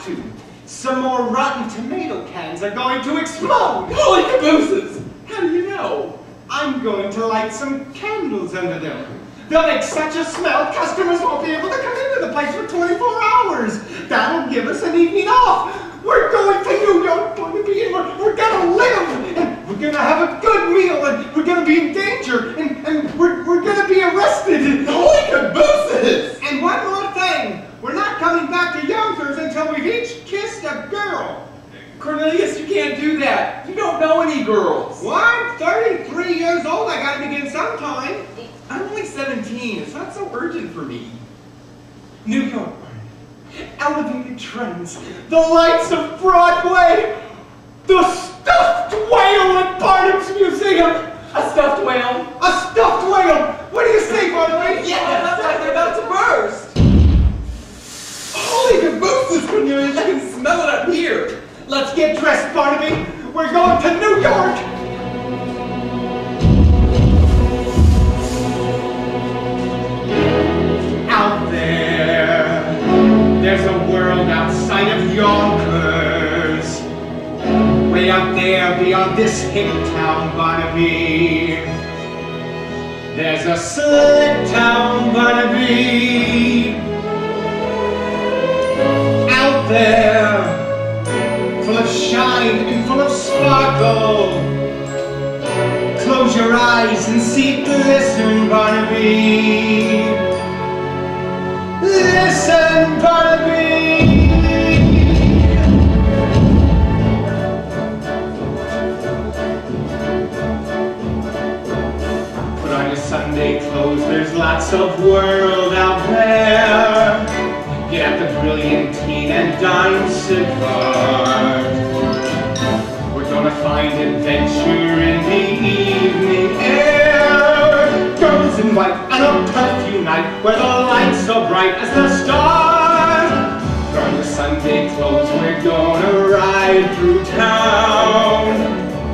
got to. Some more rotten tomato cans are going to explode. Holy cabooses! How do you know? I'm going to light some candles under them. They'll make such a smell, customers won't be able to come into the place for 24 hours. That'll give us an evening off. We're going to New York, Barnaby, and we're going to live, and we're going to have a good meal, and we're going to be in danger, and we're going to be arrested. Holy cabooses! And one more thing, we're not coming back to Yonkers until we've each kissed a girl. Cornelius, you can't do that. You don't know any girls. Well, I'm 33 years old. I got to begin sometime. I'm only 17. It's not so urgent for me. New York. Elevated trains, the lights of Broadway, the stuffed whale at Barnum's Museum. A stuffed whale? A stuffed whale! What do you say, Barnaby? Yeah, that's like they're about to burst. Holy cabooses, Cornelius, you can smell it up here. Let's get dressed, Barnaby. We're going to New York. Out there's a world outside of Yonkers. Way out there beyond this hick town, Barnaby. There's a slick town, Barnaby. Out there, full of shine and full of sparkle. Close your eyes and see it glisten, Barnaby. Listen, Barnaby! Put on your Sunday clothes, there's lots of world out there. Get out the brilliantine and dime cigars. We're gonna find adventure in the evening air. Girls in white and a perfume night where the lights so bright as the stars. From the Sunday clothes, we're gonna ride through town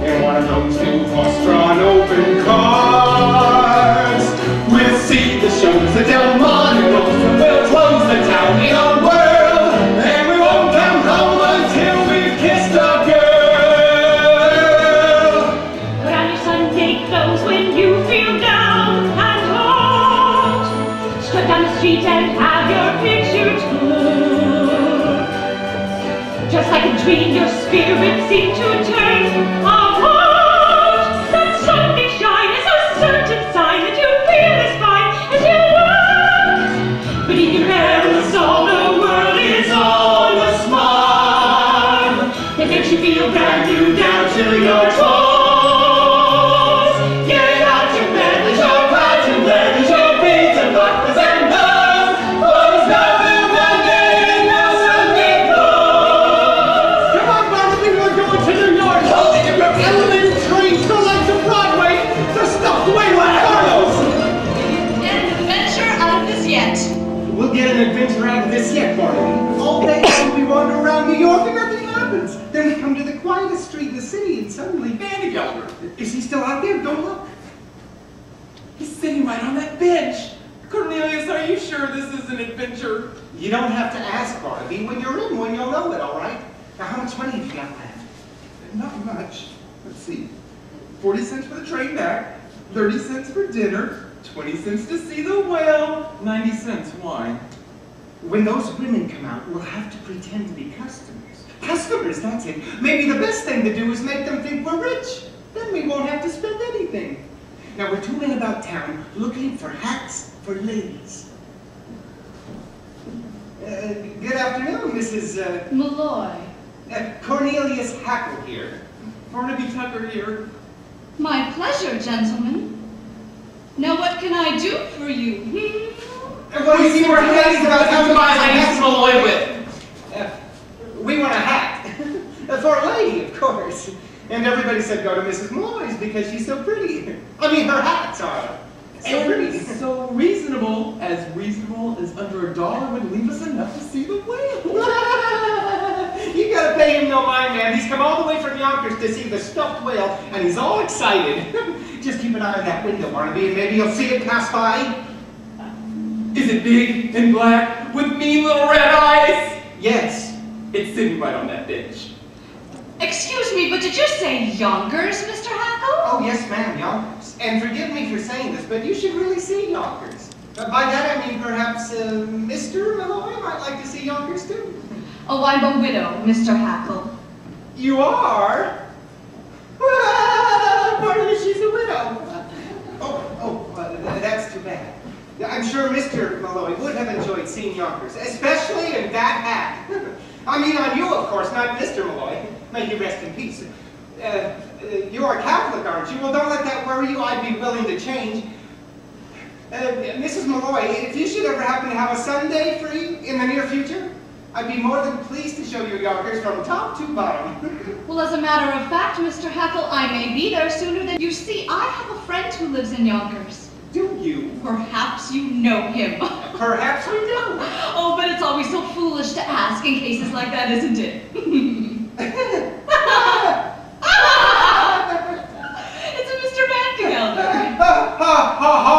in one of those new horse-drawn open cars. We'll see the shows at Del Monte, and we'll close the town in a whirl, and we won't come home until we've kissed a girl. Put on your Sunday clothes when you feel down and out. Strut down the street and have your picture took. Just like a dream, your spirit seemed to turn apart. That Sunday shine is a certain sign that you feel as fine as you look. Beneath your hair and the soul, the world is all a smile. It makes you feel brand new down to your toes. Get out your bed with your patent leathers, your beads and buckles and bows. For there's nothing more gay than your Sunday clothes. Come on, Barnaby, we're going to New York. Holy cabooses! Elevated trains, the lights of Broadway, the stuffed whale at Carlos. Get an adventure out of this yet. We'll get an adventure out of this yet, Barnaby. All day long we wander around New York and nothing happens. Then we come to the quietest street in the city and suddenly... Vandergelder. Is he still out there? Go look. He's sitting right on that bench. Cornelius, are you sure this is an adventure? You don't have to ask, Barnaby. When you're in one, you'll know it, all right? Now, how much money have you got left? Not much. Let's see. 40 cents for the train back, 30 cents for dinner, 20 cents to see the whale, 90 cents wine. When those women come out, we'll have to pretend to be customers. Customers, that's it. Maybe the best thing to do is make them think we're rich. Then we won't have to spend anything. Now, we're two men about town looking for hats for ladies. Good afternoon, Mrs. Malloy. Cornelius Hackle here. Barnaby Tucker here. My pleasure, gentlemen. Now what can I do for you? Well, you see, we're heading about town to buy ladies hats. Malloy with. We want a hat. For a lady, of course. And everybody said go to Mrs. Malloy's because she's so pretty. I mean, her hats are so pretty. So reasonable as under $1 would leave us enough to see the whale. You gotta pay him no mind, man. He's come all the way from Yonkers to see the stuffed whale, and he's all excited. Just keep an eye on that window, Barnaby, and maybe you'll see it pass by. Is it big and black with mean little red eyes? Yes. It's sitting right on that bench. Excuse me, but did you say Yonkers, Mr. Hackle? Oh, yes, ma'am, Yonkers. And forgive me for saying this, but you should really see Yonkers. By that I mean perhaps Mr. Malloy might like to see Yonkers too. Oh, I'm a widow, Mr. Hackle. You are? Pardon me, she's a widow. That's too bad. I'm sure Mr. Malloy would have enjoyed seeing Yonkers, especially in that hat. I mean on you, of course, not Mr. Malloy. May you rest in peace. You are Catholic, aren't you? Well, don't let that worry you. I'd be willing to change. Mrs. Malloy, if you should ever happen to have a Sunday free in the near future, I'd be more than pleased to show you Yonkers from top to bottom. Well, as a matter of fact, Mr. Hackle, I may be there sooner than you see. I have a friend who lives in Yonkers. Do you? Perhaps you know him. Perhaps we do. Oh, but it's always so foolish to ask in cases like that, isn't it? It's a Mr. Vandergelder. Ha ha ha!